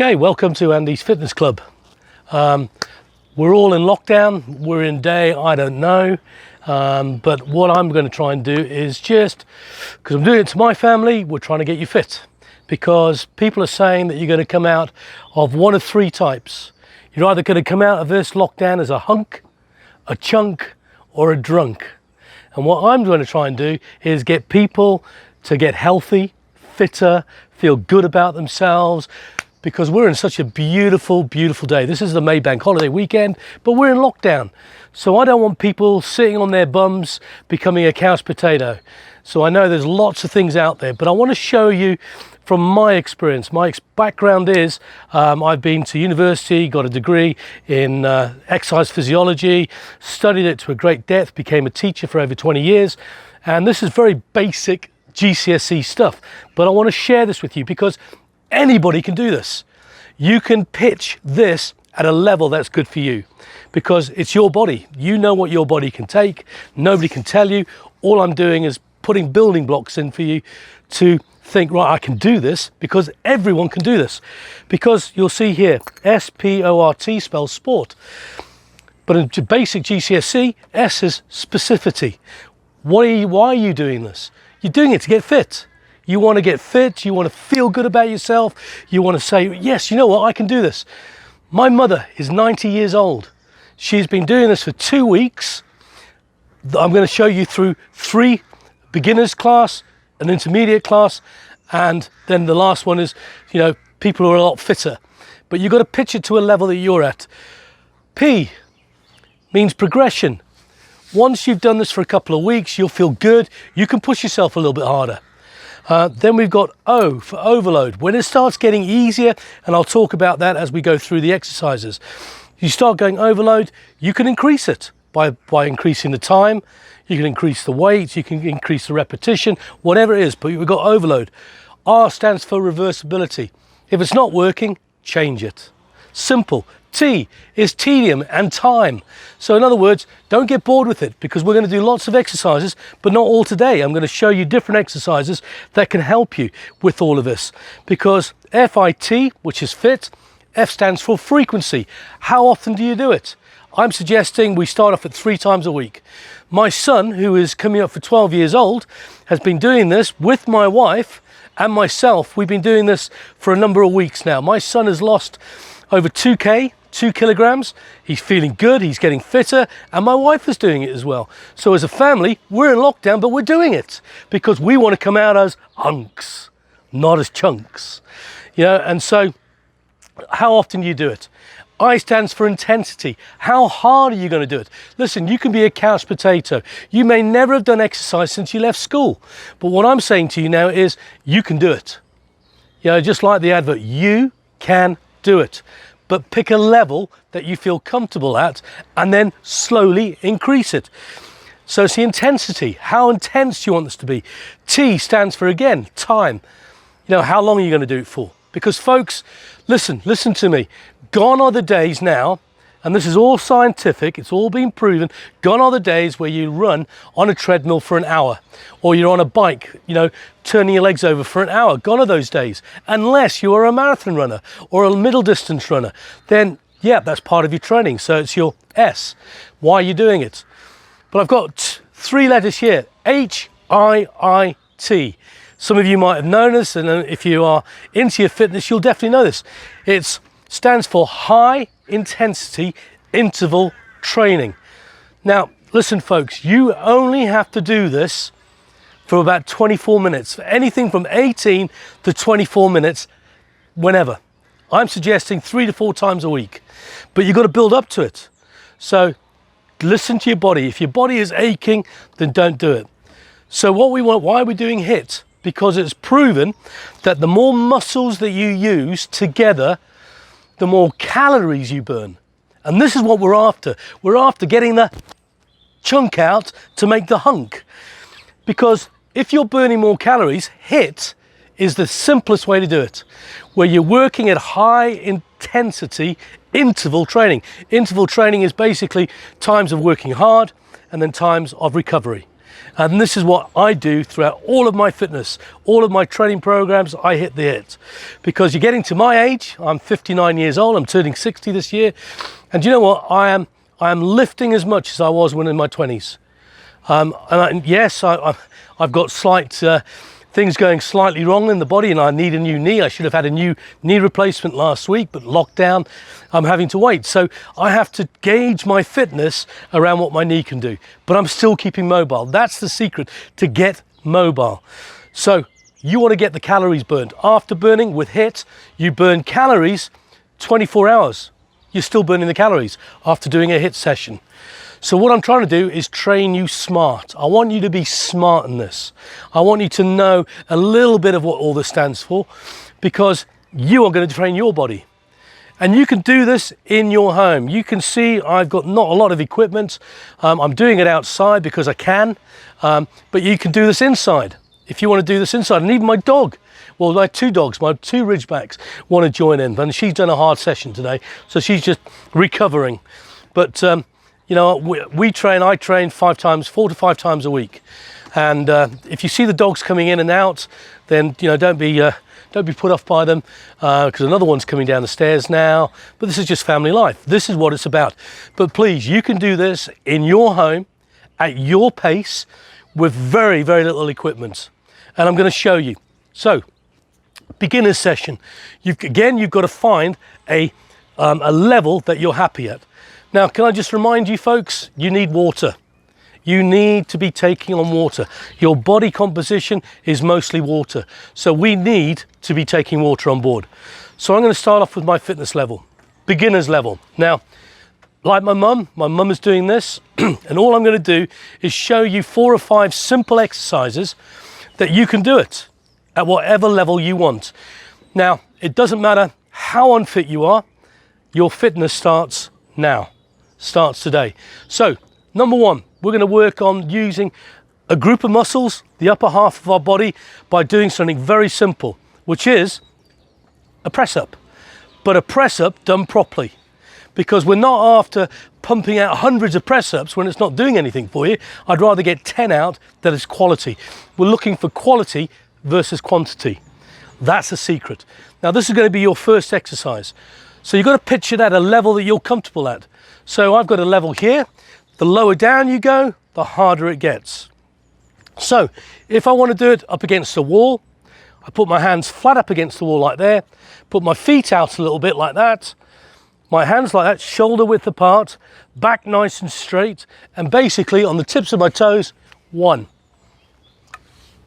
Okay, welcome to Andy's Fitness Club. We're all in lockdown, we're in day, I don't know, but what I'm going to try and do is just, because I'm doing it to my family, we're trying to get you fit. Because people are saying that you're going to come out of one of three types. You're either going to come out of this lockdown as a hunk, a chunk, or a drunk. And what I'm going to try and do is get people to get healthy, fitter, feel good about themselves, because we're in such a beautiful, beautiful day. This is the May Bank holiday weekend, but we're in lockdown. So I don't want people sitting on their bums becoming a couch potato. So I know there's lots of things out there, but I want to show you from my experience. My background is, I've been to university, got a degree in exercise physiology, studied it to a great depth, became a teacher for over 20 years. And this is very basic GCSE stuff, but I want to share this with you because anybody can do this. You can pitch this at a level that's good for you because it's your body. You know what your body can take. Nobody can tell you. All I'm doing is putting building blocks in for you to think, right, I can do this, because everyone can do this. Because you'll see here, S-P-O-R-T spells sport. But in basic GCSE, S is specificity. Why are you doing this? You're doing it to get fit. You want to get fit, you want to feel good about yourself, you want to say, yes, you know what, I can do this. My mother is 90 years old. She's been doing this for 2 weeks. I'm going to show you through 3 beginners class, an intermediate class, and then the last one is, you know, people who are a lot fitter. But you've got to pitch it to a level that you're at. P means progression. Once you've done this for a couple of weeks, you'll feel good. You can push yourself a little bit harder. Then we've got O for overload. When it starts getting easier, and I'll talk about that as we go through the exercises, you start going overload, you can increase it by increasing the time, you can increase the weight, you can increase the repetition, whatever it is, but we've got overload. R stands for reversibility. If it's not working, change it. Simple. T is tedium and time. So in other words, don't get bored with it, because we're going to do lots of exercises, but not all today. I'm going to show you different exercises that can help you with all of this. Because FIT, which is fit, F stands for frequency. How often do you do it? I'm suggesting we start off at 3 times a week. My son, who is coming up for 12 years old, has been doing this with my wife and myself. We've been doing this for a number of weeks now. My son has lost over 2 kilograms. He's feeling good, he's getting fitter, and my wife is doing it as well. So as a family, we're in lockdown, but we're doing it because we want to come out as hunks, not as chunks. You know, and so how often do you do it? I stands for intensity. How hard are you going to do it? Listen, you can be a couch potato. You may never have done exercise since you left school. But what I'm saying to you now is you can do it. You know, just like the advert, you can do it. But pick a level that you feel comfortable at and then slowly increase it. So it's the intensity. How intense do you want this to be? T stands for, again, time. You know, how long are you going to do it for? Because folks, listen to me. Gone are the days now, and this is all scientific, it's all been proven, gone are the days where you run on a treadmill for an hour, or you're on a bike, you know, turning your legs over for an hour. Gone are those days. Unless you are a marathon runner or a middle distance runner, then yeah, that's part of your training. So it's your S. Why are you doing it? But I've got 3 letters here, HIIT. Some of you might have known this, and if you are into your fitness, you'll definitely know this. It stands for high intensity interval training. Now, listen folks, you only have to do this for about 24 minutes, for anything from 18 to 24 minutes, whenever. I'm suggesting 3 to 4 times a week, but you've got to build up to it. So listen to your body. If your body is aching, then don't do it. So what we want, why are we doing HIIT? Because it's proven that the more muscles that you use together, the more calories you burn. And this is what we're after. We're after getting the chunk out to make the hunk. Because if you're burning more calories, HIIT is the simplest way to do it, where you're working at high intensity interval training. Interval training is basically times of working hard and then times of recovery. And this is what I do throughout all of my fitness, all of my training programs. I hit the hits, because you're getting to my age. I'm 59 years old. I'm turning 60 this year. And you know what? I am lifting as much as I was when in my 20s. Yes, I've got slight things going slightly wrong in the body, and I need a new knee. I should have had a new knee replacement last week, but lockdown, I'm having to wait. So I have to gauge my fitness around what my knee can do, but I'm still keeping mobile. That's the secret, to get mobile. So you want to get the calories burned. After burning with HIIT, you burn calories 24 hours. You're still burning the calories after doing a HIIT session. So what I'm trying to do is train you smart. I want you to be smart in this. I want you to know a little bit of what all this stands for, because you are going to train your body. And you can do this in your home. You can see I've got not a lot of equipment. I'm doing it outside because I can, but you can do this inside if you want to do this inside. And even my dog, well, my two dogs, my two Ridgebacks, want to join in. And she's done a hard session today, so she's just recovering. But you know, I train 4 to 5 times a week. And if you see the dogs coming in and out, then, you know, don't be put off by them, because another one's coming down the stairs now. But this is just family life. This is what it's about. But please, you can do this in your home, at your pace, with very, very little equipment. And I'm going to show you. So, beginner's session. You've got to find a level that you're happy at. Now, can I just remind you folks, you need water. You need to be taking on water. Your body composition is mostly water. So we need to be taking water on board. So I'm going to start off with my fitness level, beginner's level. Now, like my mum is doing this, and all I'm going to do is show you 4 or 5 simple exercises that you can do it at whatever level you want. Now, it doesn't matter how unfit you are, your fitness starts now. Starts today. So number 1, we're going to work on using a group of muscles, the upper half of our body, by doing something very simple, which is a press up, but a press up done properly, because we're not after pumping out hundreds of press ups when it's not doing anything for you. I'd rather get 10 out that is quality. We're looking for quality versus quantity. That's the secret. Now, this is going to be your first exercise. So you've got to pitch it at a level that you're comfortable at. So I've got a level here. The lower down you go, the harder it gets. So if I want to do it up against the wall, I put my hands flat up against the wall like there, put my feet out a little bit like that, my hands like that, shoulder width apart, back nice and straight, and basically on the tips of my toes, 1,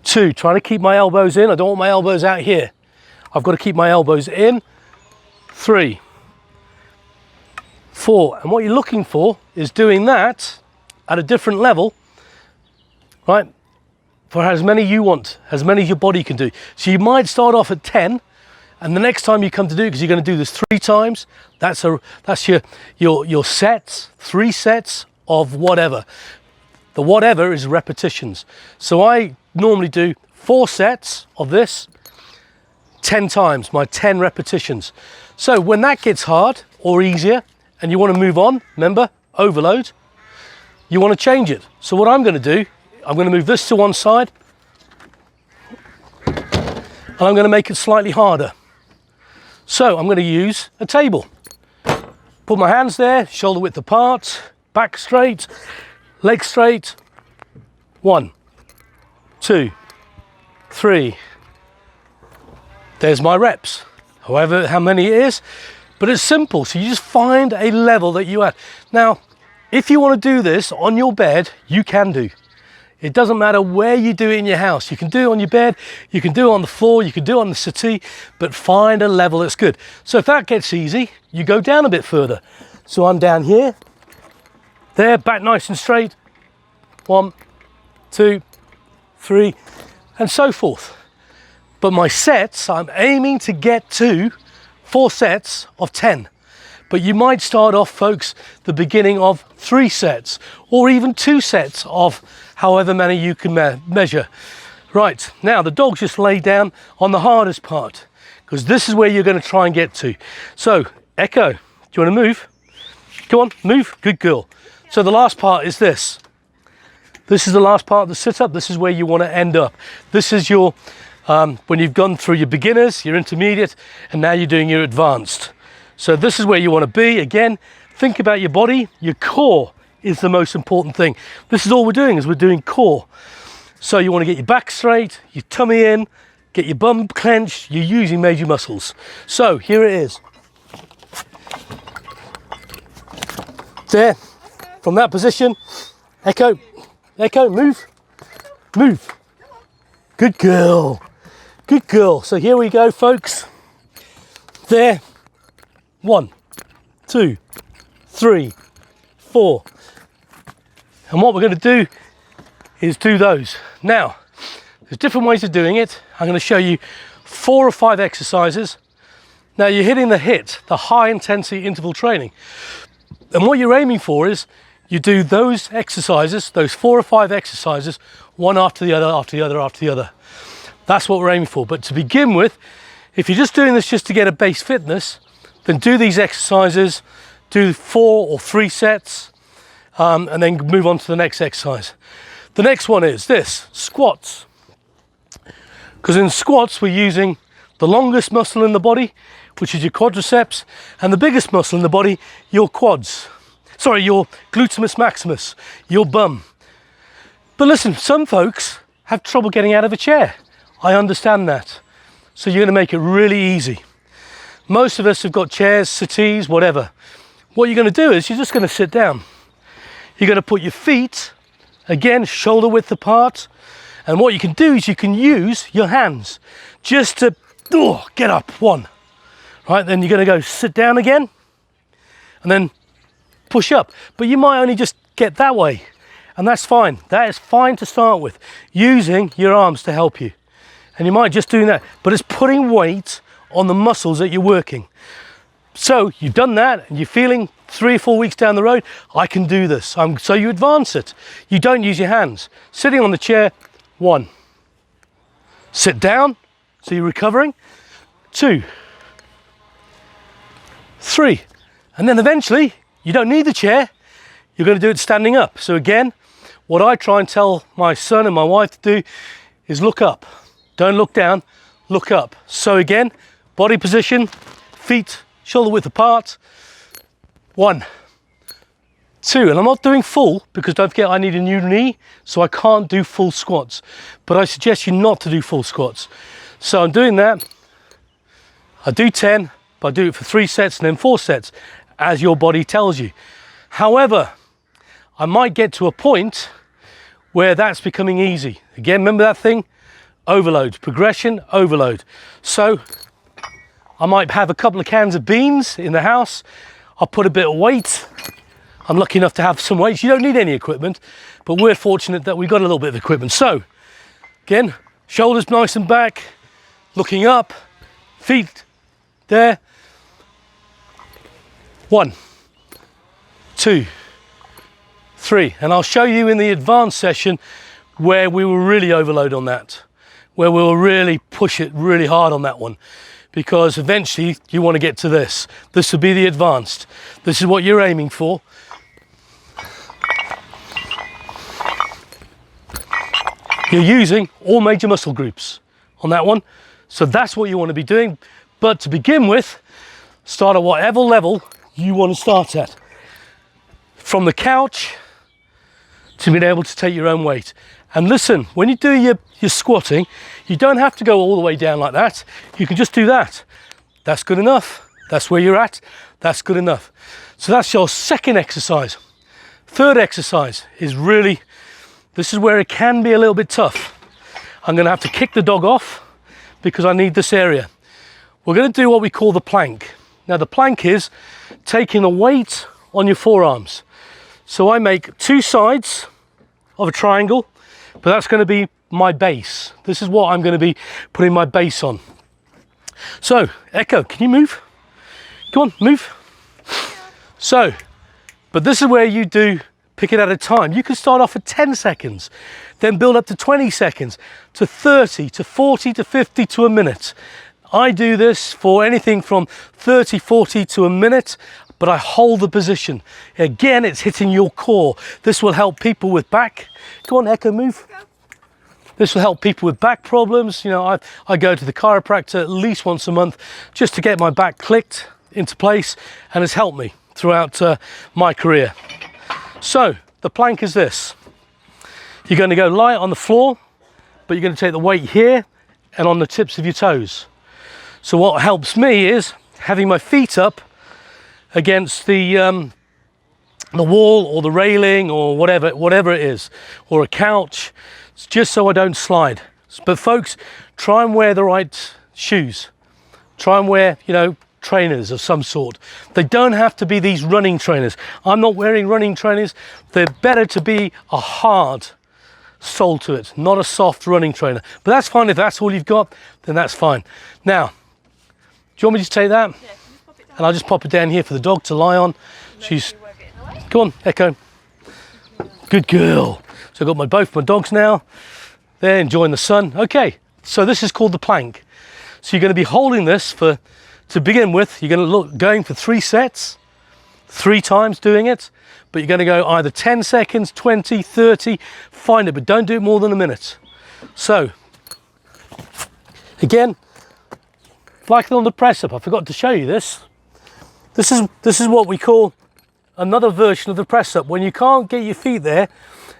2, trying to keep my elbows in. I don't want my elbows out here. I've got to keep my elbows in. 3, 4, and what you're looking for is doing that at a different level, right, for as many you want, as many your body can do. So you might start off at 10, and the next time you come to do it, because you're going to do this 3 times, that's your sets, 3 sets of whatever. The whatever is repetitions. So I normally do 4 sets of this 10 times, my 10 repetitions. So when that gets hard or easier and you want to move on, remember, overload, you want to change it. So what I'm going to do, I'm going to move this to one side, and I'm going to make it slightly harder. So I'm going to use a table. Put my hands there, shoulder width apart, back straight, leg straight. 1, 2, 3. There's my reps, however, how many it is, but it's simple. So you just find a level that you at. Now, if you want to do this on your bed, you can do. It doesn't matter where you do it in your house. You can do it on your bed, you can do it on the floor, you can do it on the settee, but find a level that's good. So if that gets easy, you go down a bit further. So I'm down here, there, back nice and straight. 1, 2, 3, and so forth. But my sets, I'm aiming to get to 4 sets of 10. But you might start off, folks, the beginning of 3 sets, or even 2 sets of however many you can measure. Right, now the dog's just laid down on the hardest part, because this is where you're going to try and get to. So, Echo, do you want to move? Come on, move, good girl. So the last part is this. This is the last part of the sit-up. This is where you want to end up. This is your, when you've gone through your beginners, your intermediate, and now you're doing your advanced. So this is where you want to be. Again, think about your body. Your core is the most important thing. This is all we're doing, is we're doing core. So you want to get your back straight, your tummy in, get your bum clenched. You're using major muscles. So here it is. There, from that position, Echo, move, move. Good girl, good girl. So here we go, folks. There, 1, 2, 3, 4. And what we're going to do is do those. Now, there's different ways of doing it. I'm going to show you 4 or 5 exercises. Now you're hitting the high intensity interval training. And what you're aiming for is you do those exercises, those 4 or 5 exercises, one after the other, after the other, after the other. That's what we're aiming for. But to begin with, if you're just doing this just to get a base fitness, then do these exercises, do 4 or 3 sets, and then move on to the next exercise. The next one is this, squats. Because in squats, we're using the longest muscle in the body, which is your quadriceps, and the biggest muscle in the body, your quads. Sorry, your gluteus maximus, your bum. But listen, some folks have trouble getting out of a chair. I understand that. So you're going to make it really easy. Most of us have got chairs, settees, whatever. What you're going to do is you're just going to sit down. You're going to put your feet, again, shoulder width apart. And what you can do is you can use your hands just to get up, 1. Right, then you're going to go sit down again and then push up. But you might only just get that way, and that's fine. That is fine to start with, using your arms to help you. And you might just do that, but it's putting weight on the muscles that you're working. So you've done that and you're feeling 3 or 4 weeks down the road, I can do this. So you advance it. You don't use your hands. Sitting on the chair, 1. Sit down, so you're recovering. 2, 3, and then eventually you don't need the chair, you're going to do it standing up. So again, what I try and tell my son and my wife to do is look up. Don't look down, look up. So again, body position, feet shoulder width apart. 1, 2, and I'm not doing full because don't forget I need a new knee, so I can't do full squats, but I suggest you not to do full squats. So I'm doing that. I do 10, but I do it for 3 sets and then 4 sets, as your body tells you. However, I might get to a point where that's becoming easy. Again, remember that thing? Overload, progression, overload. So I might have a couple of cans of beans in the house. I'll put a bit of weight. I'm lucky enough to have some weights. You don't need any equipment, but we're fortunate that we've got a little bit of equipment. So again, shoulders nice and back, looking up, feet there. 1, 2, 3, and I'll show you in the advanced session where we will really overload on that, where we'll really push it really hard on that one, because eventually you want to get to this. This will be the advanced. This is what you're aiming for. You're using all major muscle groups on that one, so that's what you want to be doing. But to begin with, start at whatever level you want to start at, from the couch to being able to take your own weight. And listen, when you do your squatting, you don't have to go all the way down like that. You can just do that. That's good enough. That's where you're at. That's good enough. So that's your second exercise. Third exercise is really, this is where it can be a little bit tough. I'm going to have to kick the dog off because I need this area. We're going to do what we call the plank. Now the plank is taking the weight on your forearms. So I make 2 sides of a triangle, but that's going to be my base. This is what I'm going to be putting my base on. So Echo, can you move? Come on, move. So, but this is where you do pick it at a time. You can start off at 10 seconds, then build up to 20 seconds, to 30, to 40, to 50, to a minute. I do this for anything from 30, 40 to a minute, but I hold the position. Again, it's hitting your core. This will help people with back. Go on, Echo, move. This will help people with back problems. You know, I go to the chiropractor at least once a month just to get my back clicked into place, and it's helped me throughout my career. So the plank is this. You're going to go light on the floor, but you're going to take the weight here and on the tips of your toes. So what helps me is having my feet up against the wall or the railing or whatever it is, or a couch, just so I don't slide. But folks, try and wear the right shoes. Try and wear, you know, trainers of some sort. They don't have to be these running trainers. I'm not wearing running trainers. They're better to be a hard sole to it, not a soft running trainer. But that's fine. If that's all you've got, then that's fine. Now, do you want me to take that? Yeah, can you just pop it down? And I'll just pop it down here for the dog to lie on. She's, go on, Echo. Good girl. So I've got both my dogs now. They're enjoying the sun. Okay, so this is called the plank. So you're going to be holding this to begin with. You're going to going for 3 sets, 3 times doing it. But you're going to go either 10 seconds, 20, 30, find it, but don't do it more than a minute. So, again, like on the press up, I forgot to show you this. This is what we call another version of the press up. When you can't get your feet there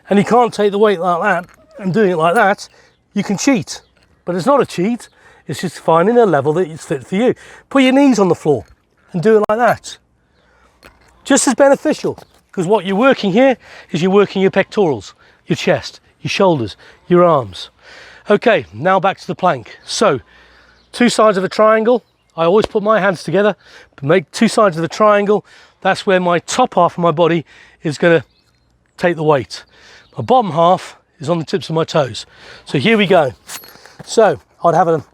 and you can't take the weight like that and doing it like that, you can cheat. But it's not a cheat, it's just finding a level that is fit for you. Put your knees on the floor and do it like that. Just as beneficial, because what you're working here is you're working your pectorals, your chest, your shoulders, your arms. Okay, now back to the plank. So, 2 sides of a triangle. I always put my hands together, make 2 sides of the triangle. That's where my top half of my body is going to take the weight. My bottom half is on the tips of my toes. So here we go. So I'd have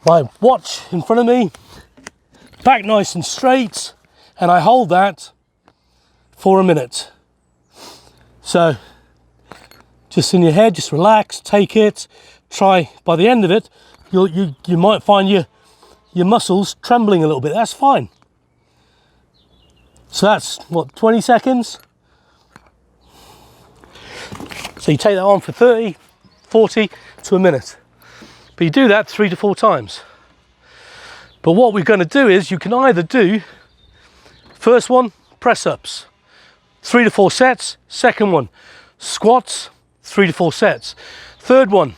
my watch in front of me, back nice and straight, and I hold that for a minute. So just in your head, just relax, take it, try. By the end of it, you might find your muscles trembling a little bit. That's fine. So that's what, 20 seconds. So you take that on for 30, 40 to a minute. But you do that 3 to 4 times. But what we're going to do is you can either do, first one, press ups, 3 to 4 sets. Second one, squats, 3 to 4 sets. Third one,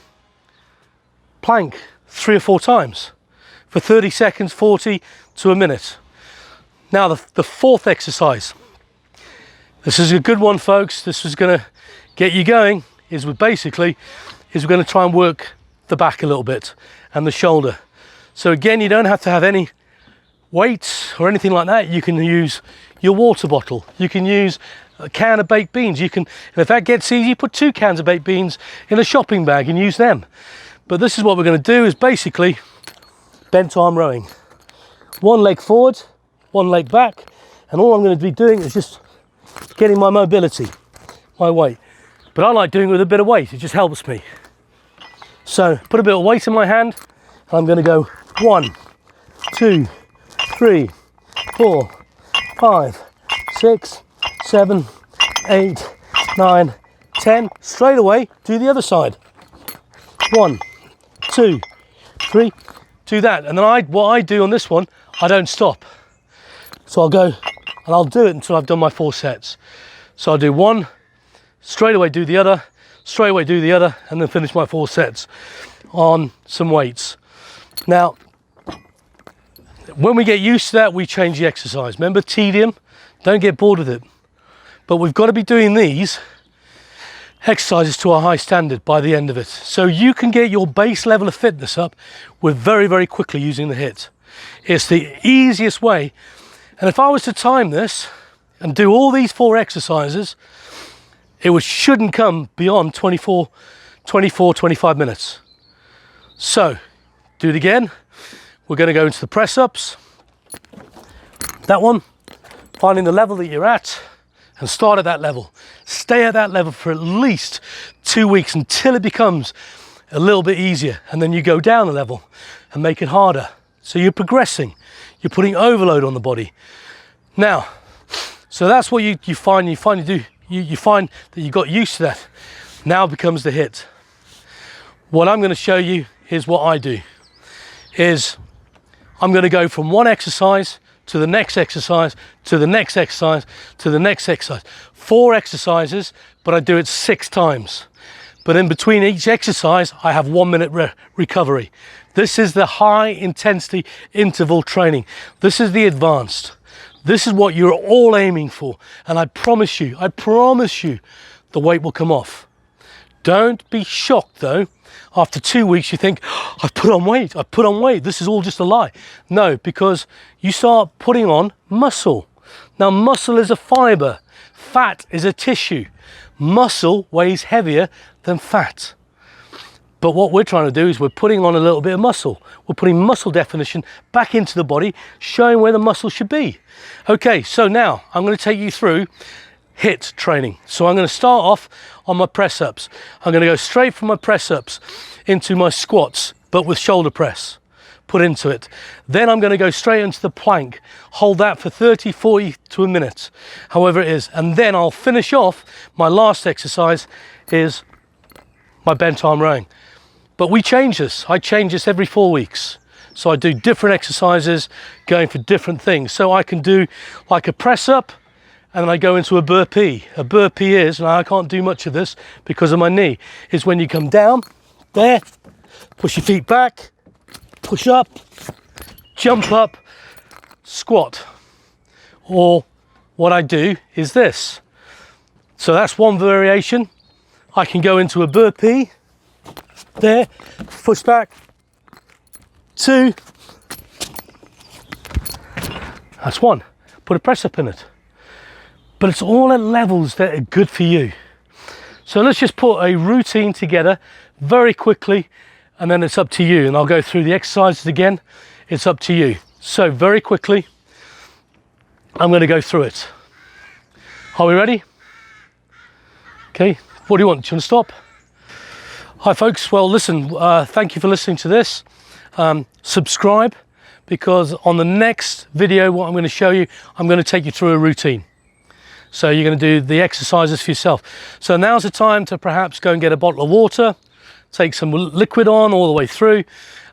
plank, 3 or 4 times for 30 seconds, 40 to a minute. Now the fourth exercise. This is a good one, folks. This is going to get you going. We're going to try and work the back a little bit and the shoulder. So again, you don't have to have any weights or anything like that. You can use your water bottle. You can use a can of baked beans. And if that gets easy, put 2 cans of baked beans in a shopping bag and use them. But this is what we're going to do, is basically bent arm rowing. 1 leg forward, 1 leg back, and all I'm going to be doing is just getting my mobility, my weight. But I like doing it with a bit of weight, it just helps me. So put a bit of weight in my hand, and I'm going to go 1, 2, 3, 4, 5, 6, 7, 8, 9, 10. Straight away, do the other side. 1, 2, 3, do that. And then what I do on this one, I don't stop. So I'll go and I'll do it until I've done my 4 sets. So I'll do 1, straight away do the other, straight away do the other, and then finish my 4 sets on some weights. Now, when we get used to that, we change the exercise. Remember, tedium, don't get bored with it. But we've got to be doing these exercises to a high standard by the end of it. So you can get your base level of fitness up with very, very quickly using the HIIT. It's the easiest way. And if I was to time this and do all these 4 exercises, it shouldn't come beyond 24, 25 minutes. So, do it again. We're going to go into the press ups. That one, finding the level that you're at and start at that level. Stay at that level for at least 2 weeks until it becomes a little bit easier, and then you go down a level. and make it harder. So you're progressing, you're putting overload on the body. Now, so that's what you find that you got used to that. Now becomes the hit. What I'm going to show you is what I do. Is I'm going to go from one exercise to the next exercise, to the next exercise, to the next exercise. 4 exercises, but I do it 6 times. But in between each exercise, I have 1 minute recovery. This is the high intensity interval training. This is the advanced. This is what you're all aiming for. And I promise you, the weight will come off. Don't be shocked though. After 2 weeks, you think, oh, I've put on weight. This is all just a lie. No, because you start putting on muscle. Now, muscle is a fiber. Fat is a tissue. Muscle weighs heavier than fat. But what we're trying to do is we're putting on a little bit of muscle. We're putting muscle definition back into the body, showing where the muscle should be. Okay, so now I'm going to take you through HIIT training. So I'm going to start off on my press ups. I'm going to go straight from my press ups into my squats, but with shoulder press put into it. Then I'm going to go straight into the plank, hold that for 30, 40 to a minute, however it is. And then I'll finish off, my last exercise is my bent arm rowing. But we change this. I change this every 4 weeks. So I do different exercises going for different things. So I can do like a press up, and then I go into a burpee. A burpee is, and I can't do much of this because of my knee, is when you come down there, push your feet back, push up, jump up, squat. Or what I do is this. So that's one variation. I can go into a burpee, there, push back, 2, that's 1. Put a press up in it. But it's all at levels that are good for you. So let's just put a routine together very quickly, and then it's up to you. And I'll go through the exercises again. It's up to you. So very quickly, I'm going to go through it. Are we ready? Okay, what do you want? Do you want to stop? Hi folks, well listen, thank you for listening to this. Subscribe, because on the next video, what I'm going to show you, I'm going to take you through a routine. So you're going to do the exercises for yourself. So now's the time to perhaps go and get a bottle of water, take some liquid on all the way through,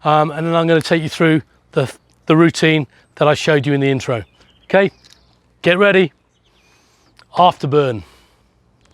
and then I'm going to take you through the routine that I showed you in the intro. Okay, get ready, afterburn.